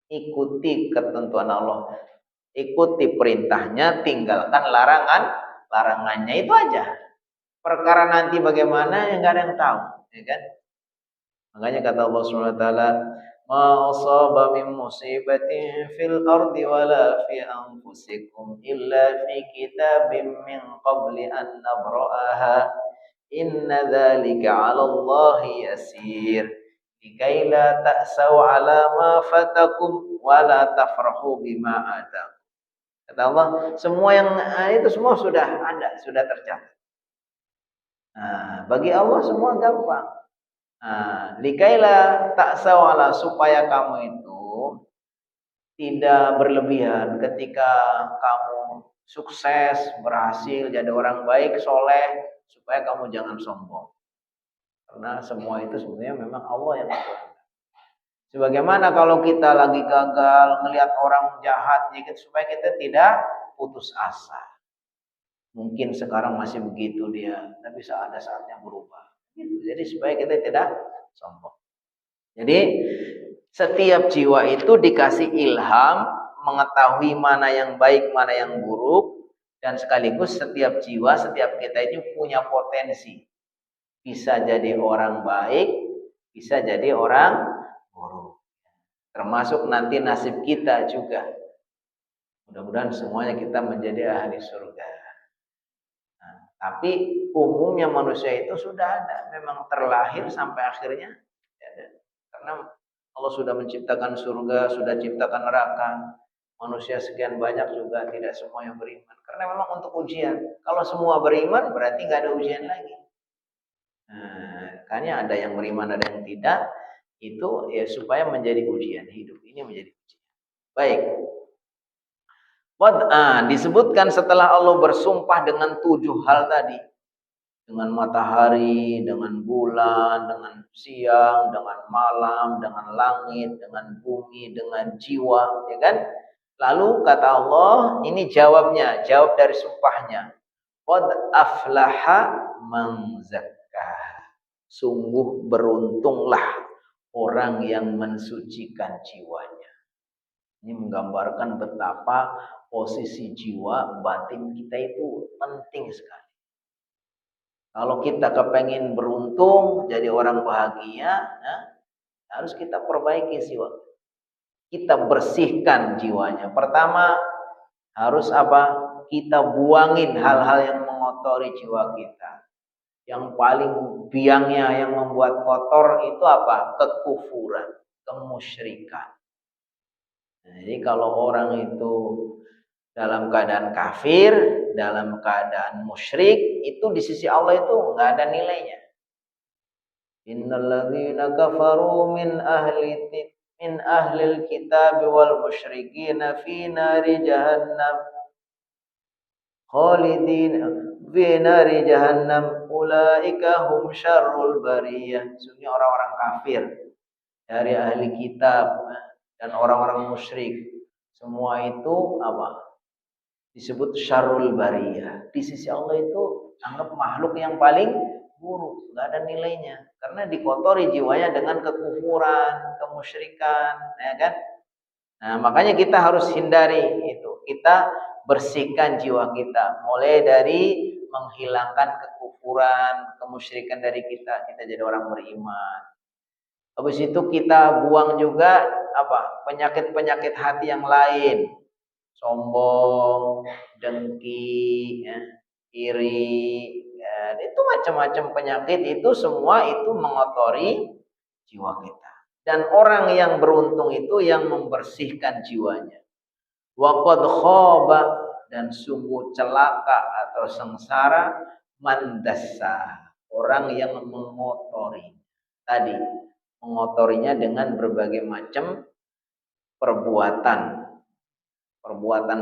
Ikuti ketentuan Allah. Ikuti perintahnya, tinggalkan larangannya itu aja. Perkara nanti bagaimana yang nggak ada yang tahu, ya kan? Makanya kata Allah Subhanahu wa taala, "Ma asaba min musibatin fil ardi wala fi anfusikum illa fi kitabim min qabli an nabra'aha. Inna dzalika 'ala Allahi yasir. Likai la ta'sau 'ala ma fatakum wa la tafrahu bima atakum." Kata Allah, semua yang itu semua sudah ada, sudah tercatat. Nah, bagi Allah semua gampang. Nah, likaila ta'sawala supaya kamu itu tidak berlebihan ketika kamu sukses, berhasil jadi orang baik, soleh, supaya kamu jangan sombong. Karena semua itu sebenarnya memang Allah yang atur. Sebagaimana kalau kita lagi gagal, ngelihat orang jahat, ya, supaya kita tidak putus asa. Mungkin sekarang masih begitu dia, tapi ada saatnya berubah. Jadi supaya kita tidak sombong. Jadi setiap jiwa itu dikasih ilham mengetahui mana yang baik, mana yang buruk, dan sekaligus setiap jiwa, setiap kita itu punya potensi. Bisa jadi orang baik, bisa jadi orang buruk. Termasuk nanti nasib kita juga. Mudah-mudahan semuanya kita menjadi ahli surga. Nah, tapi umumnya manusia itu sudah ada, memang terlahir sampai akhirnya ada. Karena Allah sudah menciptakan surga, sudah ciptakan neraka. Manusia sekian banyak juga tidak semua yang beriman. Karena memang untuk ujian. Kalau semua beriman berarti nggak ada ujian lagi. Nah, makanya ada yang beriman, ada yang tidak. Itu ya supaya menjadi ujian. Hidup ini menjadi ujian. Baik. Disebutkan setelah Allah bersumpah dengan 7 hal tadi. Dengan matahari, dengan bulan, dengan siang, dengan malam, dengan langit, dengan bumi, dengan jiwa, ya kan? Lalu kata Allah, ini jawabnya, jawab dari sumpahnya. Qad aflaha man zakkah. Sungguh beruntunglah orang yang mensucikan jiwanya. Ini menggambarkan betapa posisi jiwa batin kita itu penting sekali. Kalau kita kepengen beruntung, jadi orang bahagia, ya, harus kita perbaiki jiwa. Kita bersihkan jiwanya. Pertama, harus apa? Kita buangin hal-hal yang mengotori jiwa kita. Yang paling biangnya yang membuat kotor itu apa? Kekufuran, kemusyrikan. Nah, jadi kalau orang itu dalam keadaan kafir, dalam keadaan musyrik, itu di sisi Allah itu nggak ada nilainya. Innalladzina kafaru min ahlil kitab wal musyrikin fi nari jahannam khalidin fi nari jahannam ulaika hum syarrul bariyah. Sesungguhnya orang-orang kafir dari ahli kitab dan orang-orang musyrik, semua itu apa? Disebut syarrul bariyah. Di sisi Allah itu anggap makhluk yang paling buruk, nggak ada nilainya. Karena dikotori jiwanya dengan kekufuran, kemusyrikan, ya kan? Nah, makanya kita harus hindari itu. Kita bersihkan jiwa kita, mulai dari menghilangkan kekufuran, kemusyrikan dari kita. Kita jadi orang beriman. Habis itu kita buang juga apa? Penyakit-penyakit hati yang lain. Sombong, dengki, ya, iri, ya, itu macam-macam penyakit itu semua itu mengotori jiwa kita. Dan orang yang beruntung itu yang membersihkan jiwanya. Wa qad khaba, dan sungguh celaka atau sengsara man dassa, orang yang mengotori. Tadi mengotorinya dengan berbagai macam perbuatan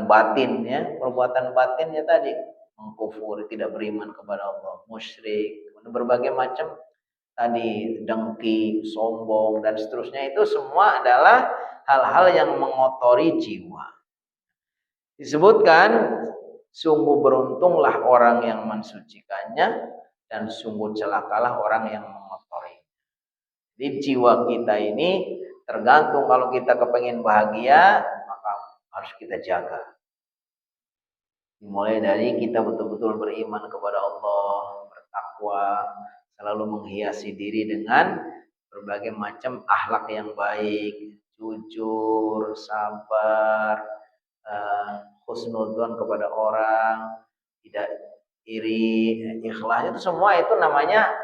batin, ya. Perbuatan batinnya tadi mengkufur, tidak beriman kepada Allah, musyrik, berbagai macam tadi dengki, sombong dan seterusnya, itu semua adalah hal-hal yang mengotori jiwa. Disebutkan sungguh beruntunglah orang yang mensucikannya dan sungguh celakalah orang yang mengotori. Jadi jiwa kita ini tergantung, kalau kita kepengen bahagia maka harus kita jaga. Dimulai dari kita betul-betul beriman kepada Allah, bertakwa, selalu menghiasi diri dengan berbagai macam akhlak yang baik, jujur, sabar, husnudzon kepada orang, tidak iri, ikhlas, itu semua itu namanya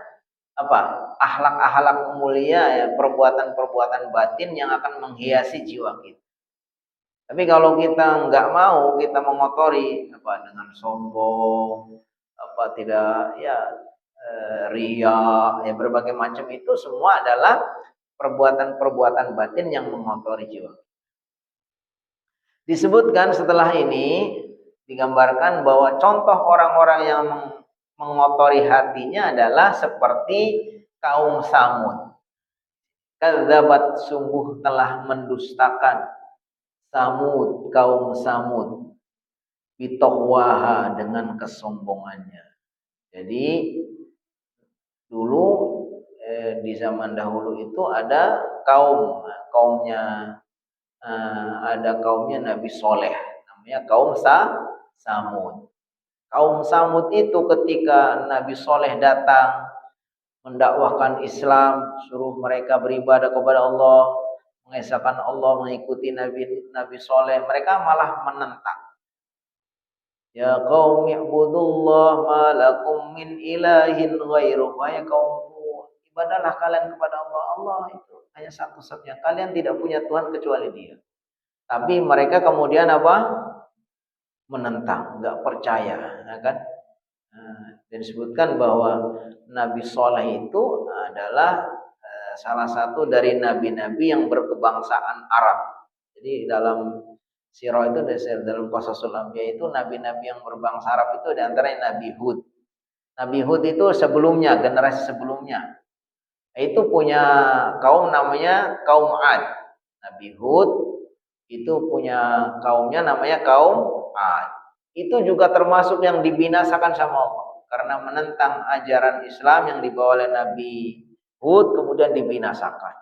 apa? Akhlak-akhlak mulia ya, perbuatan-perbuatan batin yang akan menghiasi jiwa kita. Tapi kalau kita nggak mau, kita mengotori apa dengan sombong, apa tidak ya ria, ya berbagai macam, itu semua adalah perbuatan-perbuatan batin yang mengotori jiwa. Disebutkan setelah ini digambarkan bahwa contoh orang-orang yang mengotori hatinya adalah seperti kaum Samud. Kadzabat, sungguh telah mendustakan, Samud, kaum Samud, bitohwaha, dengan kesombongannya. Jadi dulu di zaman dahulu itu ada kaumnya Nabi Soleh, namanya kaum Samud. Kaum Samud itu ketika Nabi Soleh datang mendakwahkan Islam, suruh mereka beribadah kepada Allah, mengesahkan Allah, mengikuti Nabi Soleh, mereka malah menentang. Ya qaumi ibudullah ma lakum min ilahin ghairuh. Wahai kaumku, ibadahlah kalian kepada Allah. Allah itu hanya satu-satunya. Kalian tidak punya Tuhan kecuali Dia. Tapi mereka kemudian apa? Menentang, enggak percaya, ya kan? Dan disebutkan bahwa Nabi Soleh itu adalah salah satu dari nabi-nabi yang berkebangsaan Arab. Jadi dalam sirah itu, dalam Qasasul Anbiya itu, nabi-nabi yang berbangsa Arab itu diantaranya Nabi Hud. Nabi Hud itu sebelumnya, generasi sebelumnya, itu punya kaum namanya kaum Ad. Nabi Hud itu punya kaumnya namanya kaum Ad. Itu juga termasuk yang dibinasakan sama Allah karena menentang ajaran Islam yang dibawa oleh Nabi Hud, kemudian dibinasakan.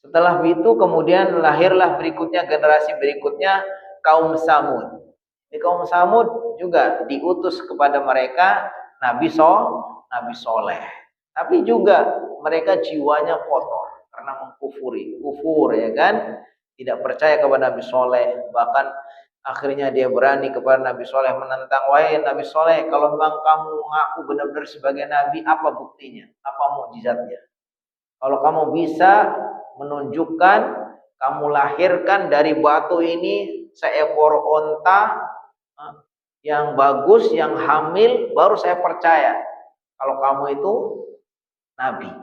Setelah itu kemudian lahirlah berikutnya, generasi berikutnya, kaum Samud. Di kaum Samud juga diutus kepada mereka Nabi Soleh. Tapi juga mereka jiwanya kotor karena mengkufuri, kufur, ya kan? Tidak percaya kepada Nabi Soleh. Bahkan akhirnya dia berani kepada Nabi Soleh menentang, wahai Nabi Soleh, kalau memang kamu mengaku benar-benar sebagai Nabi, apa buktinya? Apa mukjizatnya? Kalau kamu bisa menunjukkan, kamu lahirkan dari batu ini seekor onta yang bagus, yang hamil, baru saya percaya kalau kamu itu Nabi.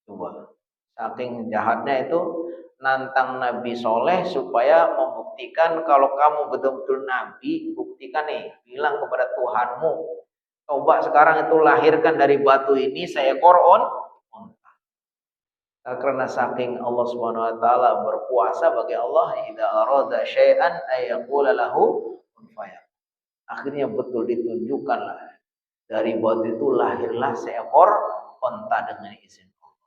Coba, saking jahatnya itu nantang Nabi Soleh supaya membuktikan kalau kamu betul-betul Nabi, buktikan nih, bilang kepada Tuhanmu, coba sekarang itu lahirkan dari batu ini seekor onta. Karena saking Allah Subhanahu wa taala berkuasa, bagi Allah idza arada syai'an ay yaqula lahu kun fayakun. Akhirnya betul ditunjukkanlah dari batu itu lahirlah seekor onta dengan izin Allah.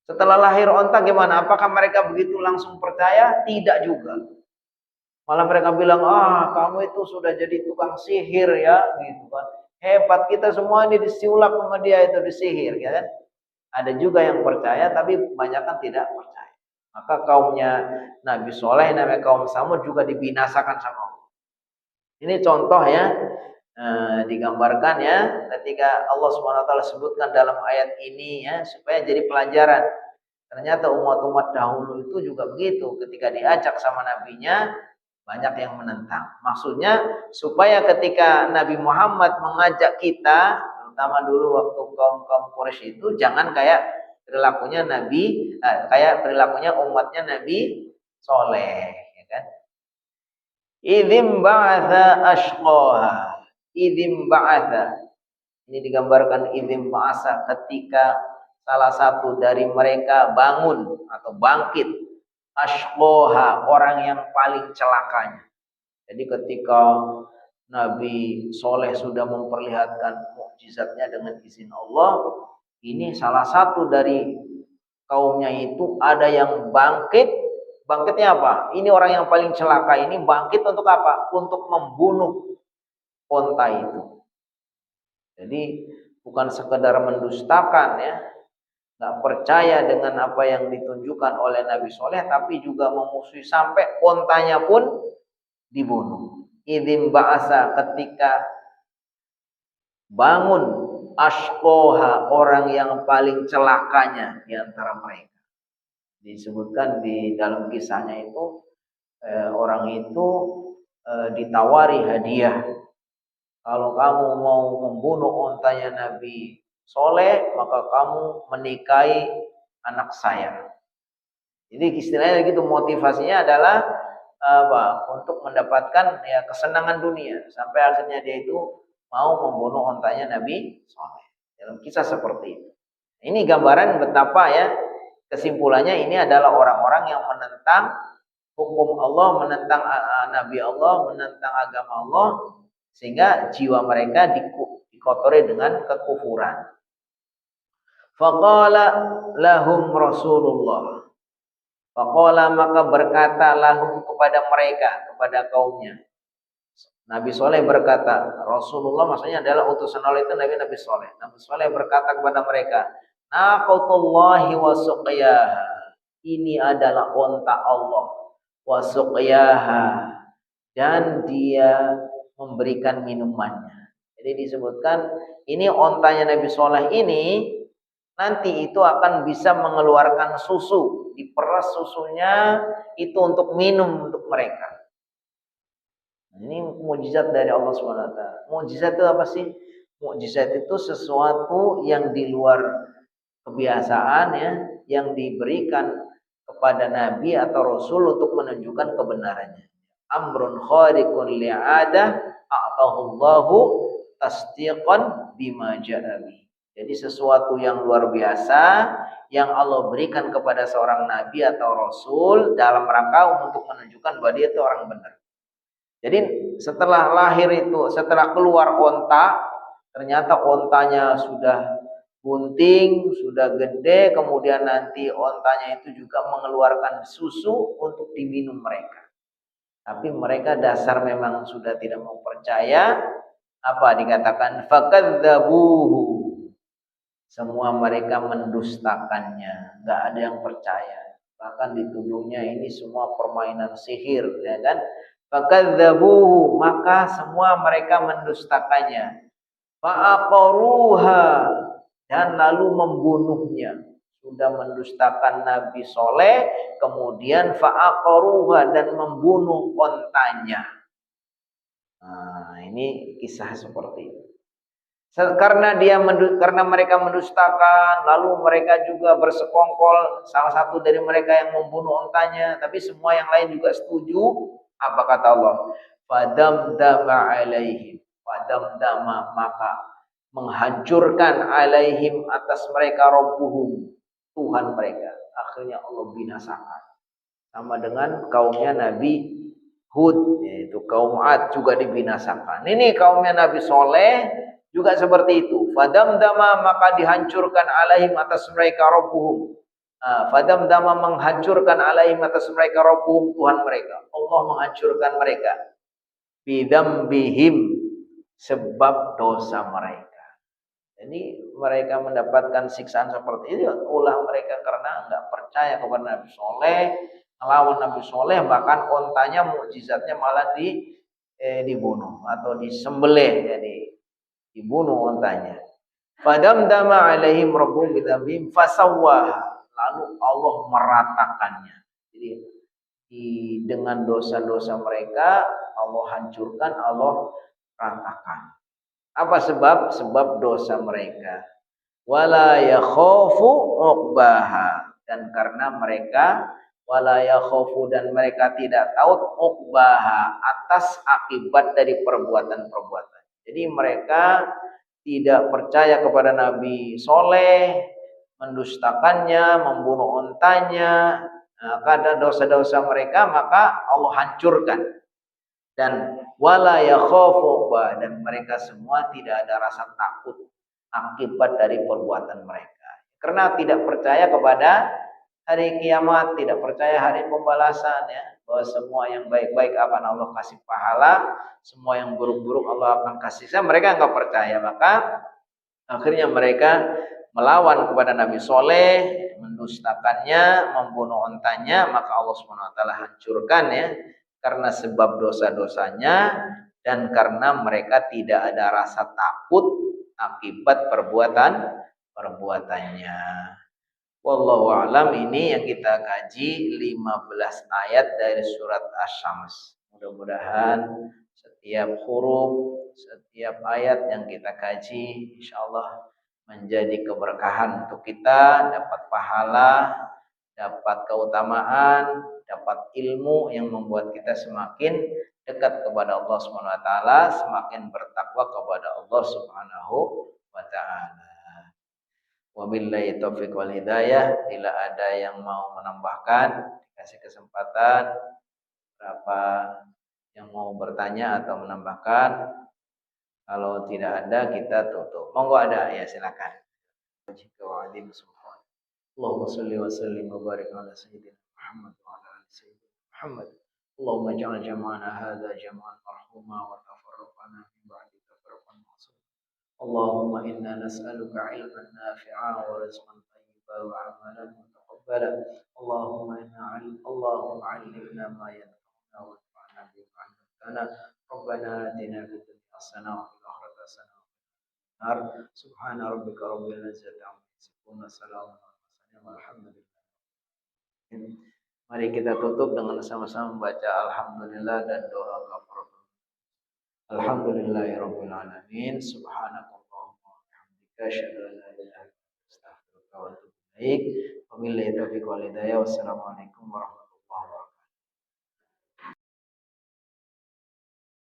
Setelah lahir onta gimana? Apakah mereka begitu langsung percaya? Tidak juga. Malah mereka bilang, kamu itu sudah jadi tukang sihir ya, gitu kan. Hebat, kita semua ini disulap sama dia, itu disihir, ya kan? Ada juga yang percaya, tapi kebanyakan tidak percaya. Maka kaumnya Nabi Soleh, namanya kaum Samud, juga dibinasakan sama Allah. Ini contoh ya, digambarkan ya, ketika Allah SWT sebutkan dalam ayat ini ya, supaya jadi pelajaran. Ternyata umat-umat dahulu itu juga begitu, ketika diajak sama nabinya, banyak yang menentang. Maksudnya supaya ketika Nabi Muhammad mengajak kita, terutama dulu waktu kaum Quraisy itu, jangan kayak perilakunya Nabi, kayak perilakunya umatnya Nabi Soleh, ya kan? Idzim ba'atha ashqaha. Idzim ba'atha. Ini digambarkan idzim ba'atha, ketika salah satu dari mereka bangun atau bangkit, ashqoha, orang yang paling celakanya. Jadi ketika Nabi Soleh sudah memperlihatkan mukjizatnya dengan izin Allah, ini salah satu dari kaumnya itu ada yang bangkit. Bangkitnya apa? Ini orang yang paling celaka ini bangkit untuk apa? Untuk membunuh onta itu. Jadi bukan sekedar mendustakan ya, nggak percaya dengan apa yang ditunjukkan oleh Nabi Soleh, tapi juga memusuhi sampai ontanya pun dibunuh. Idim ba'asa, ketika bangun ashqoha, orang yang paling celakanya di antara mereka. Disebutkan di dalam kisahnya itu orang itu ditawari hadiah. Kalau kamu mau membunuh ontanya Nabi Soleh, maka kamu menikahi anak saya. Jadi istilahnya gitu, motivasinya adalah untuk mendapatkan ya kesenangan dunia, sampai akhirnya dia itu mau membunuh ontanya Nabi Soleh. Dalam kisah seperti itu. Ini gambaran betapa ya, kesimpulannya ini adalah orang-orang yang menentang hukum Allah, menentang Nabi Allah, menentang agama Allah, sehingga jiwa mereka dikotori dengan kekufuran. Faqala lahum Rasulullah. Faqala, maka berkata lahum kepada mereka, kepada kaumnya. Nabi Soleh berkata, Rasulullah maksudnya adalah utusan Allah itu Nabi Soleh. Nabi Soleh berkata kepada mereka, naqatullahi wa suqiyaha. Ini adalah onta Allah. Wa suqiyaha. Dan dia memberikan minumannya. Jadi disebutkan, ini ontanya Nabi Soleh ini, nanti itu akan bisa mengeluarkan susu. Diperas susunya itu untuk minum untuk mereka. Ini mukjizat dari Allah SWT. Mukjizat itu apa sih? Mukjizat itu sesuatu yang di luar kebiasaan ya, yang diberikan kepada Nabi atau Rasul untuk menunjukkan kebenarannya. Amrun khariqun li'adah a'tahullahu tasdiqan bima ja'abi. Jadi sesuatu yang luar biasa yang Allah berikan kepada seorang nabi atau rasul dalam rangka untuk menunjukkan bahwa dia itu orang benar. Jadi setelah lahir itu, setelah keluar onta, ternyata ontanya sudah bunting, sudah gede, kemudian nanti ontanya itu juga mengeluarkan susu untuk diminum mereka. Tapi mereka dasar memang sudah tidak mau percaya. Apa dikatakan? Fakadzabuhu. Semua mereka mendustakannya, nggak ada yang percaya. Bahkan dituduhnya ini semua permainan sihir, ya kan? Fakadzabuhu, maka semua mereka mendustakannya. Fa'aqaruha, dan lalu membunuhnya. Sudah mendustakan Nabi Soleh, kemudian fa'aqaruha, dan membunuh ontanya. Nah, ini kisah seperti itu. Karena mereka mendustakan, lalu mereka juga bersekongkol, salah satu dari mereka yang membunuh ontanya, tapi semua yang lain juga setuju. Apa kata Allah? Fadamdama alaihim. Fadamdama, maka menghancurkan alaihim atas mereka Rabbuhum, Tuhan mereka. Akhirnya Allah binasakan. Sama dengan kaumnya Nabi Hud, yaitu kaum Ad juga dibinasakan. Ini kaumnya Nabi Soleh juga seperti itu. Fadamdama, maka dihancurkan alaihim atas mereka Rabbuhum. Fadamdama, menghancurkan alaihim atas mereka Rabbuhum, Tuhan mereka. Allah menghancurkan mereka. Bidambihim, sebab dosa mereka. Jadi mereka mendapatkan siksaan seperti itu, ulah mereka karena enggak percaya kepada Nabi Soleh, melawan Nabi Soleh, bahkan ontanya mukjizatnya malah dibunuh atau disembelih, jadi dibunuh ontanya. Fadamdama alaihim rabbuhum bidzambihim fasawwaha, lalu Allah meratakannya. Jadi dengan dosa-dosa mereka Allah hancurkan, Allah ratakan. Apa sebab? Sebab dosa mereka. Wala yakhafu uqbaha, dan karena mereka wala yakhafu, dan mereka tidak tahu uqbaha, atas akibat dari perbuatan-perbuatan. Jadi mereka tidak percaya kepada Nabi Soleh, mendustakannya, membunuh ontanya, karena dosa-dosa mereka maka Allah hancurkan. Dan wala yakhafu, dan mereka semua tidak ada rasa takut akibat dari perbuatan mereka. Karena tidak percaya kepada hari kiamat, tidak percaya hari pembalasan, ya, bahwa semua yang baik-baik akan Allah kasih pahala, semua yang buruk-buruk Allah akan kasih. Mereka nggak percaya, maka akhirnya mereka melawan kepada Nabi Soleh, mendustakannya, membunuh ontanya, maka Allah Subhanahu Wa Taala hancurkan, ya, karena sebab dosa-dosanya dan karena mereka tidak ada rasa takut akibat perbuatannya. Wallahu a'lam. Ini yang kita kaji 15 ayat dari surat Asy-Syams. Mudah-mudahan setiap huruf, setiap ayat yang kita kaji insyaallah menjadi keberkahan untuk kita, dapat pahala, dapat keutamaan, dapat ilmu yang membuat kita semakin dekat kepada Allah Subhanahu wa taala, semakin bertakwa kepada Allah Subhanahu wa taala. Wabillahi taufiq wal hidayah. Bila ada yang mau menambahkan, dikasih kesempatan. Berapa yang mau bertanya atau menambahkan? Kalau tidak ada, kita tutup. Monggo ada, ya silakan. Allahumma salli wa sallim wa barik ala sayyidina Muhammad wa ala ali sayyidina Muhammad. Allahumma ja'al jam'ana hadza jam'an marhuma wa tafarraqana min ba'di tafarraqan ma'sum. اللهم إنا نسألك علما نافعا ورزقا طيبا وعملا متقبلا. اللهم علمنا ما ينفعنا وانفعنا بما علمتنا. ربنا آتنا في الدنيا حسنة وفي الآخرة حسنة وقنا عذاب النار. سبحان ربك رب العزة عما يصفون وسلام على المرسلين والحمد لله. Mari kita tutup dengan sama-sama membaca alhamdulillah dan doa kafaratul. Alhamdulillahirabbil alamin. Subhanakallahumma wa bihamdika asyhadu an la ilaha illa anta astaghfiruka wa atubu ilaik. Wabillahi taufiq wal hidayah. Wassalamualaikum warahmatullahi wabarakatuh.